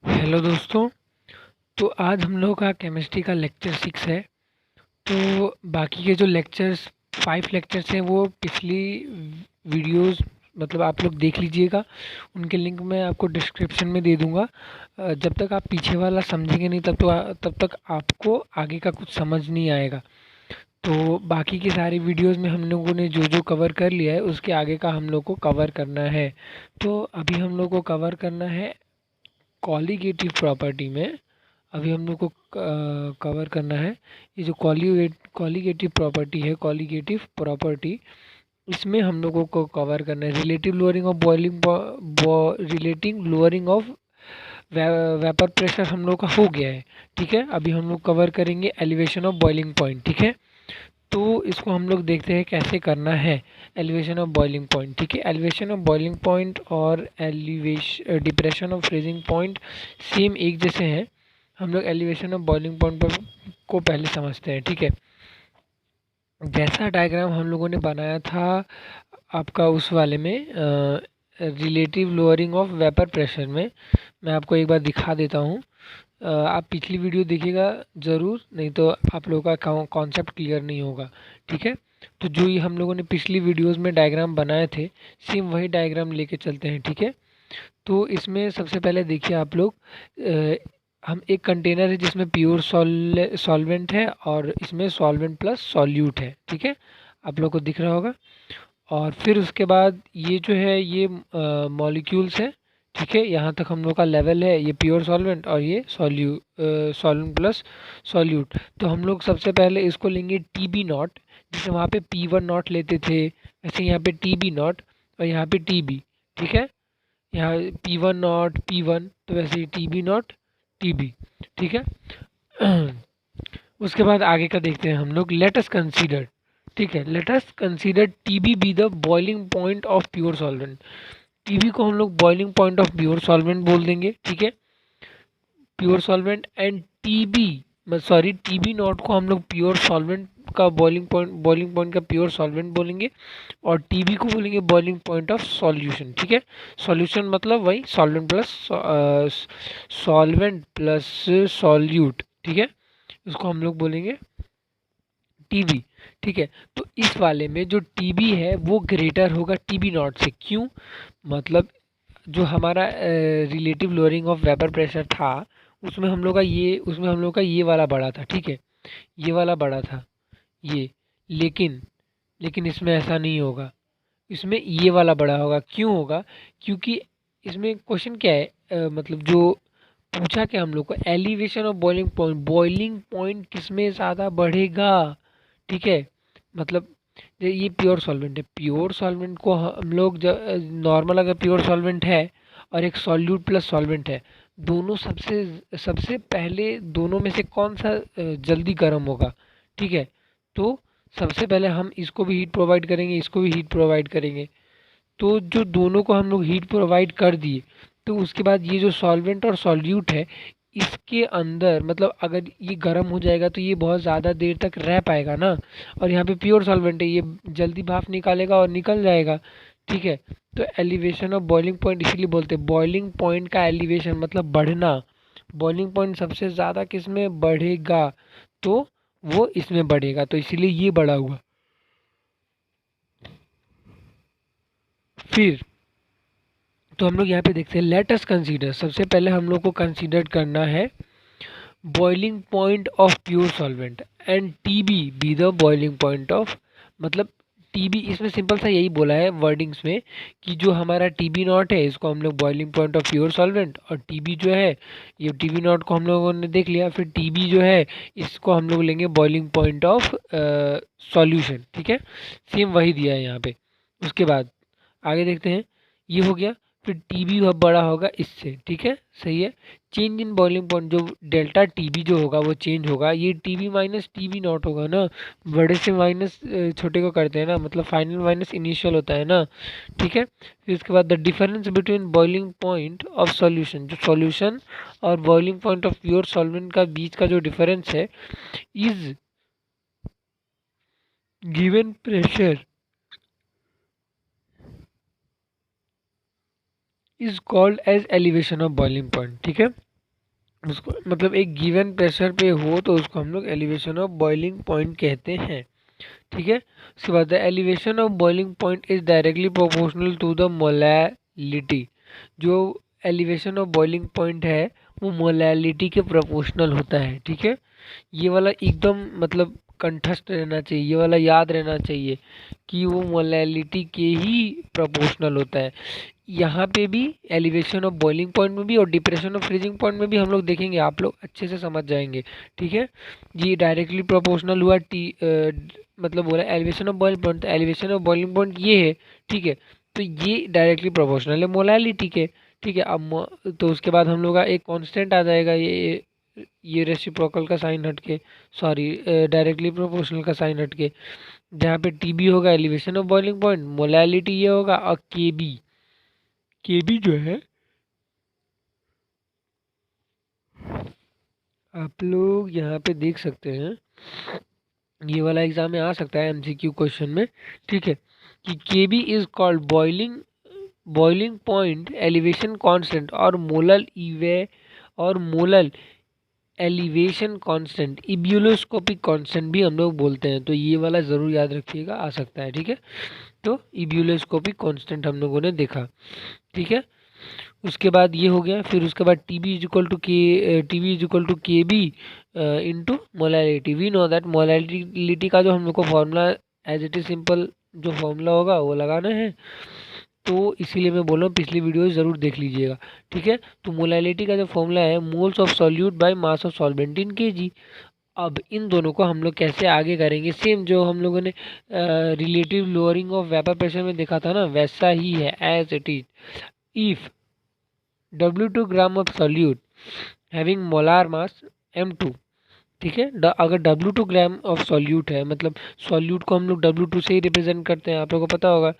Hello दोस्तों। तो आज हम लोग का केमिस्ट्री का लेक्चर 6 है। तो बाकी के जो लेक्चर्स 5 लेक्चर्स हैं वो पिछली वीडियोस मतलब आप लोग देख लीजिएगा। उनके लिंक मैं आपको डिस्क्रिप्शन में दे दूंगा। जब तक आप पीछे वाला समझेंगे नहीं तब तक आपको आगे का कुछ समझ नहीं आएगा। तो बाकी की सारी वीडियोस में हम लोगों ने जो जो कवर कर लिया है उसके आगे का हम लोग को कवर करना है। तो अभी हम लोग को कवर करना है कॉलीगेटिव प्रॉपर्टी में। अभी हम लोग को कवर करना है ये जो कॉलीगेटिव प्रॉपर्टी है, कॉलीगेटिव प्रॉपर्टी। इसमें हम लोगों को कवर करना है relative lowering of relating lowering of vapour pressure हम लोग का हो गया है। ठीक है, अभी हम लोग कवर करेंगे एलिवेशन ऑफ बॉइलिंग पॉइंट। ठीक है, तो इसको हम लोग देखते हैं कैसे करना है एलिवेशन ऑफ बॉइलिंग पॉइंट। ठीक है, एलिवेशन ऑफ बॉइलिंग पॉइंट और elevation depression of freezing point same एक जैसे हैं। हम लोग एलिवेशन ऑफ बॉइलिंग पॉइंट पर को पहले समझते हैं। ठीक है, जैसा डायग्राम हम लोगों ने बनाया था आपका उस वाले में relative lowering of vapour pressure में, मैं आपको एक बार दिखा देता हूँ। आप पिछली वीडियो देखिएगा ज़रूर, नहीं तो आप लोगों का कॉन्सेप्ट क्लियर नहीं होगा। ठीक है, तो जो ये हम लोगों ने पिछली वीडियोस में डायग्राम बनाए थे सेम वही डायग्राम लेके चलते हैं। ठीक है, तो इसमें सबसे पहले देखिए आप लोग, हम एक कंटेनर है जिसमें प्योर सॉल्वेंट है और इसमें सॉल्वेंट प्लस सॉल्यूट है। ठीक है, आप लोग को दिख रहा होगा। और फिर उसके बाद ये जो है ये मॉलिक्यूल्स है। ठीक है, यहाँ तक हम लोग का लेवल है, ये प्योर सॉल्वेंट और ये सॉल्वेंट प्लस सॉल्यूट। तो हम लोग सबसे पहले इसको लेंगे टी बी नॉट, जैसे वहाँ पे पी वन नॉट लेते थे वैसे यहाँ पे टी बी नॉट और यहाँ पे टी बी। ठीक है, यहाँ P one nought P one तो वैसे ही T B nought T B. ठीक है, उसके बाद आगे का देखते हैं हम लोग। लेट अस कंसीडर, ठीक है, let us consider T B be the boiling point of pure solvent. T B को हम लोग boiling point of pure solvent बोल देंगे। ठीक है, pure solvent and T B sorry T B not को हम लोग प्योर सॉल्वेंट का बॉइलिंग पॉइंट का प्योर सॉल्वेंट बोलेंगे और टी बी को बोलेंगे बॉइलिंग पॉइंट ऑफ सॉल्यूशन। ठीक है, सॉल्यूशन मतलब वही सॉल्वेंट प्लस सॉल्यूट। ठीक है, इसको हम लोग बोलेंगे टीबी। ठीक है, तो इस वाले में जो टीबी है वो ग्रेटर होगा टीबी नॉट से। क्यों? मतलब जो हमारा relative lowering of vapour pressure था उसमें हम लोग का ये वाला बड़ा था। ठीक है, ये वाला बड़ा था ये, लेकिन लेकिन इसमें ऐसा नहीं होगा, इसमें ये वाला बड़ा होगा। क्यों होगा? क्योंकि इसमें क्वेश्चन क्या है, मतलब जो पूछा क्या हम लोग को, एलिवेशन ऑफ बॉइलिंग पॉइंट किस में ज़्यादा बढ़ेगा। ठीक है, मतलब ये प्योर सॉल्वेंट है, प्योर सॉल्वेंट को हम लोग नॉर्मल अगर प्योर सॉल्वेंट है और एक सॉल्यूट प्लस सॉल्वेंट है, दोनों सबसे सबसे पहले दोनों में से कौन सा जल्दी गर्म होगा? ठीक है, तो सबसे पहले हम इसको भी हीट प्रोवाइड करेंगे, इसको भी हीट प्रोवाइड करेंगे। तो जो दोनों को हम लोग हीट प्रोवाइड कर दिए, तो उसके बाद ये जो सॉल्वेंट और सॉल्यूट है इसके अंदर, मतलब अगर ये गर्म हो जाएगा तो ये बहुत ज़्यादा देर तक रह पाएगा ना। और यहाँ पे प्योर सॉल्वेंट है, ये जल्दी भाप निकालेगा और निकल जाएगा। ठीक है, तो एलिवेशन ऑफ बॉइलिंग पॉइंट इसीलिए बोलते हैं बॉइलिंग पॉइंट का एलिवेशन मतलब बढ़ना। बॉइलिंग पॉइंट सबसे ज़्यादा किस में बढ़ेगा? तो वो इसमें बढ़ेगा, तो इसीलिए ये बढ़ा हुआ। फिर तो हम लोग यहाँ पे देखते हैं, लेट अस कंसीडर, सबसे पहले हम लोग को कंसीडर करना है boiling point of pure solvent and T B be the boiling point of, मतलब टी बी इसमें सिंपल सा यही बोला है वर्डिंग्स में कि जो हमारा टी बी नॉट है इसको हम लोग boiling point of pure solvent, और टी बी जो है ये टी बी नॉट को हम लोगों ने देख लिया, फिर टी बी जो है इसको हम लोग लेंगे बॉइलिंग पॉइंट ऑफ सॉल्यूशन। ठीक है, सेम वही दिया है यहाँ पे। उसके बाद आगे देखते हैं, ये हो गया। फिर टी बी बड़ा होगा इससे। ठीक है, सही है। चेंज इन बॉइलिंग पॉइंट, जो डेल्टा टी बी जो होगा वो चेंज होगा, ये T B minus T B not होगा ना, बड़े से माइनस छोटे को करते हैं ना, मतलब फाइनल माइनस इनिशियल होता है ना। ठीक है, फिर उसके बाद the difference between boiling point of solution, जो सॉल्यूशन और boiling point of pure solvent का बीच का जो डिफरेंस है, is given pressure is called as elevation of boiling point. ठीक है, उसको मतलब एक गिवन प्रेशर पे हो तो उसको हम लोग एलिवेशन ऑफ बॉइलिंग पॉइंट कहते हैं। ठीक है, उसके बाद the elevation of boiling point is directly proportional to the molality. जो एलिवेशन ऑफ बॉइलिंग पॉइंट है वो मोलैलिटी के प्रोपोर्शनल होता है। ठीक है, ये वाला एकदम मतलब कंठस्थ रहना चाहिए, ये वाला याद रहना चाहिए कि वो मोलैलिटी के ही प्रोपोर्शनल होता है। यहाँ पे भी एलिवेशन ऑफ बॉइलिंग पॉइंट में भी और डिप्रेशन ऑफ फ्रीजिंग पॉइंट में भी हम लोग देखेंगे, आप लोग अच्छे से समझ जाएंगे। ठीक है, ये डायरेक्टली प्रोपोर्शनल हुआ मतलब बोला एलिवेशन ऑफ बॉइलिंग पॉइंट, तो एलिवेशन ऑफ बॉइलिंग पॉइंट ये है। ठीक है, तो ये डायरेक्टली प्रोपोर्शनल है मोलैलिटी के। ठीक है, तो उसके बाद हम लोग का एक कांस्टेंट आ जाएगा, ये रेसिप्रोकल का साइन हट के, सॉरी डायरेक्टली प्रोपोर्शनल का साइन हट के, जहाँ पे टीबी होगा elevation of boiling point, molality ये होगा, और केबी, केबी जो है आप लोग यहाँ पे देख सकते हैं, ये वाला एग्जाम में आ सकता है एमसीक्यू क्वेश्चन में। ठीक है, कि KB is called boiling point elevation constant और molal elevation constant, ebullioscopic constant भी हम लोग बोलते हैं। तो ये वाला ज़रूर याद रखिएगा, आ सकता है। ठीक है, तो इब्यूलोस्कोपिक कांस्टेंट हम लोगों ने देखा। ठीक है, उसके बाद ये हो गया, फिर उसके बाद T B is equal to K B into molality. We know that molality का जो हम लोग को formula as it is simple जो फॉर्मूला होगा वो लगाना है, तो इसीलिए मैं बोल रहा हूँ पिछली वीडियो ज़रूर देख लीजिएगा। ठीक है, तो मोलैलिटी का जो फॉर्मूला है moles of solute by mass of solvent in KG. अब इन दोनों को हम लोग कैसे आगे करेंगे, सेम जो हम लोगों ने relative lowering of vapour pressure में देखा था ना, वैसा ही है as it is. If W2 gram of solute having molar mass M2। ठीक है, अगर W2 ग्राम ऑफ सॉल्यूट है, मतलब सॉल्यूट को हम लोग W2 से ही रिप्रेजेंट करते हैं, आप लोगों को पता होगा।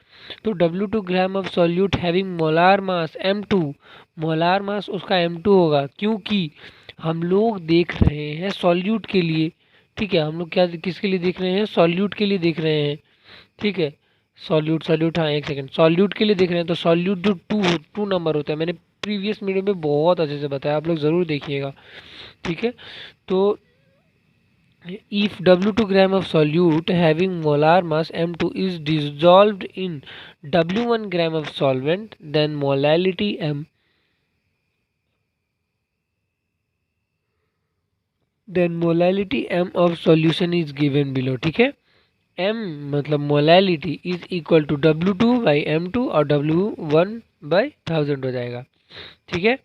तो W2 gram of solute having molar mass M2, molar mass उसका M2 होगा, क्योंकि हम लोग देख रहे हैं सॉल्यूट के लिए। ठीक है, हम लोग क्या किसके लिए देख रहे हैं, सॉल्यूट के लिए देख रहे हैं। ठीक है, सॉल्यूट हाँ एक सेकंड, सॉल्यूट के लिए देख रहे हैं, तो सॉल्यूट जो टू नंबर होता है, मैंने प्रीवियस वीडियो में बहुत अच्छे से बताया, आप लोग ज़रूर देखिएगा। ठीक है, तो if W2 gram of solute having molar mass M2 is dissolved in W1 gram of solvent, then molality M of solution is given below। ठीक है, M मतलब molality is equal to W2/M2 और W1/1000 हो जाएगा। ठीक है,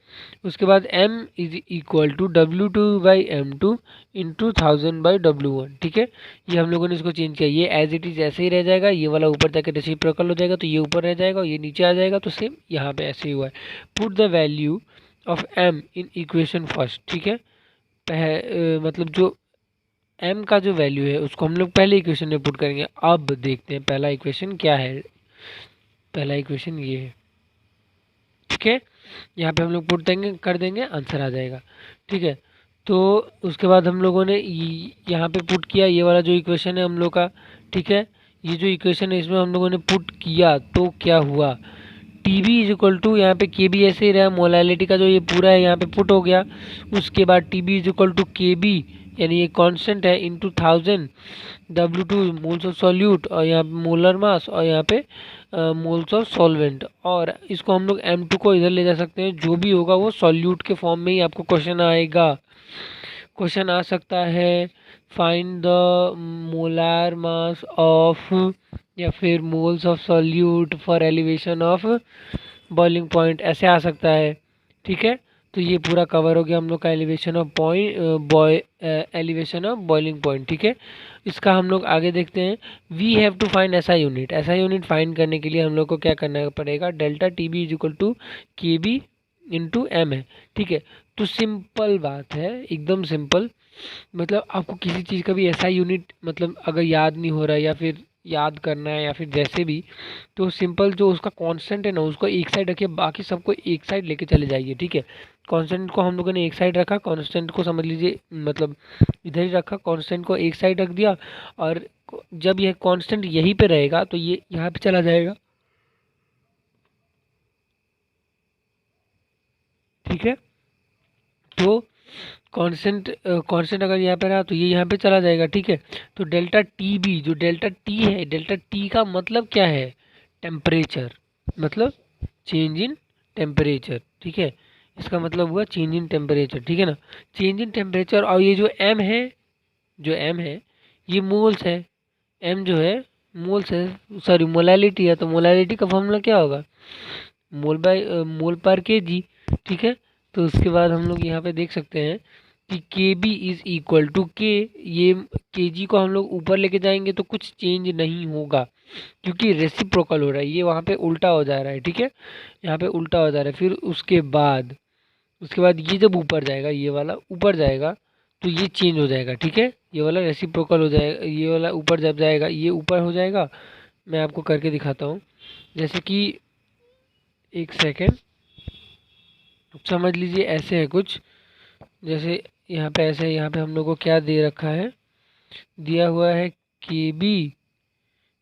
उसके बाद M is equal to W2/M2 into 1000/W1। ठीक है, ये हम लोगों ने इसको चेंज किया, ये एज इट इज ऐसे ही रह जाएगा, ये वाला ऊपर जाकर रेसिप्रोकल हो जाएगा, तो ये ऊपर रह जाएगा और ये नीचे आ जाएगा, तो सेम यहाँ पे ऐसे ही हुआ है। Put the value of M in equation first. ठीक है, मतलब जो m का जो वैल्यू है उसको हम लोग पहले इक्वेशन में पुट करेंगे। अब देखते हैं पहला इक्वेशन क्या है। पहला इक्वेशन ये है। ठीक है, यहाँ पे हम लोग पुट कर देंगे, आंसर आ जाएगा। ठीक है, तो उसके बाद हम लोगों ने यहाँ पे पुट किया ये वाला जो इक्वेशन है हम लोग का। ठीक है, ये जो इक्वेशन है इसमें हम लोगों ने पुट किया तो क्या हुआ, T B is equal to, यहाँ पे के बी ऐसे ही रहा, मोलैलिटी का जो ये पूरा है यहाँ पे पुट हो गया। उसके बाद T B is equal to K B, यानी ये कांस्टेंट है, into 1000, W2 moles of solute, और यहाँ पे मोलर मास, और यहाँ पे मोल्स ऑफ सॉल्वेंट। और इसको हम लोग M2 को इधर ले जा सकते हैं, जो भी होगा वो सॉल्यूट के फॉर्म में ही आपको क्वेश्चन आएगा। क्वेश्चन आ सकता है find the molar mass of, या फिर moles of solute for elevation of boiling point, ऐसे आ सकता है। ठीक है, तो ये पूरा कवर हो गया हम लोग का एलिवेशन ऑफ बॉइलिंग पॉइंट। ठीक है, इसका हम लोग आगे देखते हैं। We have to find SI unit. SI unit find करने के लिए हम लोग को क्या करना पड़ेगा, delta T B is equal to K B into M है। ठीक है, तो सिंपल बात है, एकदम सिंपल। मतलब आपको किसी चीज़ का भी ऐसा यूनिट मतलब अगर याद नहीं हो रहा है, या फिर याद करना है, या फिर जैसे भी, तो सिंपल जो उसका कांस्टेंट है ना उसको एक साइड रखिए, बाकी सबको एक साइड लेके चले जाइए। ठीक है, कांस्टेंट को हम लोगों ने एक साइड रखा, कांस्टेंट को समझ लीजिए मतलब इधर ही रखा, कांस्टेंट को एक साइड रख दिया, और जब यह कांस्टेंट यहीं पे रहेगा तो ये यहाँ पे चला जाएगा। ठीक है, तो कांस्टेंट अगर यहाँ पे रहा तो ये यहाँ पे चला जाएगा, ठीक है। तो डेल्टा टी बी, जो डेल्टा टी है, डेल्टा टी का मतलब क्या है, टेम्परेचर, मतलब चेंज इन टेम्परेचर, ठीक है। इसका मतलब हुआ चेंज इन टेम्परेचर, ठीक है ना। चेंज इन टेम्परेचर, और ये जो एम है, जो एम है ये मोल्स है। एम जो है मोल्स है, सॉरी मोलैलिटी है, तो मोलैलिटी का फॉर्मूला क्या होगा, मोल पर के जी, ठीक है। तो उसके बाद हम लोग यहाँ पे देख सकते हैं कि के बी इज इक्वल टू के, ये के जी को हम लोग ऊपर लेके जाएंगे तो कुछ चेंज नहीं होगा, क्योंकि रेसिप्रोकल हो रहा है, ये वहाँ पे उल्टा हो जा रहा है, ठीक है। यहाँ पे उल्टा हो जा रहा है। फिर उसके बाद ये जब ऊपर जाएगा, ये वाला ऊपर जाएगा तो ये चेंज हो जाएगा, ठीक है। ये वाला रेसिप्रोकल हो जाएगा, ये वाला ऊपर जब जाएगा ये ऊपर हो जाएगा। मैं आपको करके दिखाता हूँ, जैसे कि एक सेकेंड समझ लीजिए, ऐसे है कुछ, जैसे यहाँ पे ऐसे, यहाँ पे हम लोग को क्या दे रखा है, दिया हुआ है के बी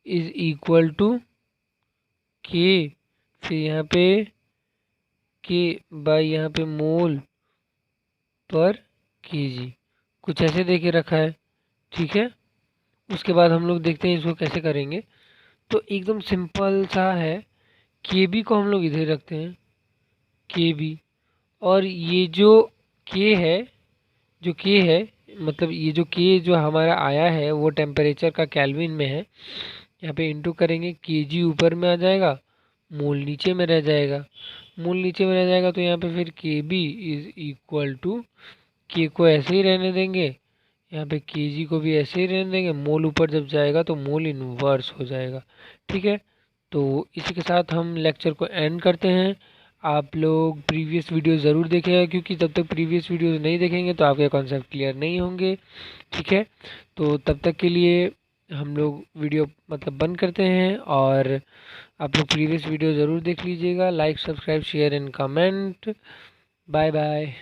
इज इक्वल टू के, फिर यहाँ पे के बाई यहाँ पे मोल पर केजी, कुछ ऐसे दे के रखा है, ठीक है। उसके बाद हम लोग देखते हैं इसको कैसे करेंगे। तो एकदम सिंपल सा है, के बी को हम लोग इधर रखते हैं, के बी, और ये जो के है, जो के है मतलब ये जो के जो हमारा आया है वो टेम्परेचर का केल्विन में है। यहाँ पे इंटू करेंगे, के जी ऊपर में आ जाएगा, मोल नीचे में रह जाएगा, मोल नीचे में रह जाएगा, तो यहाँ पे फिर के बी इज इक्वल टू, के को ऐसे ही रहने देंगे, यहाँ पे के जी को भी ऐसे ही रहने देंगे, मोल ऊपर जब जाएगा तो मोल इनवर्स हो जाएगा, ठीक है। तो इसी के साथ हम लेक्चर को एंड करते हैं। आप लोग प्रीवियस वीडियो ज़रूर देखेगा, क्योंकि जब तक प्रीवियस वीडियोज़ नहीं देखेंगे तो आपके कॉन्सेप्ट क्लियर नहीं होंगे, ठीक है। तो तब तक के लिए हम लोग वीडियो मतलब बंद करते हैं, और आप लोग प्रीवियस वीडियो ज़रूर देख लीजिएगा। Like, subscribe, share and comment. Bye bye.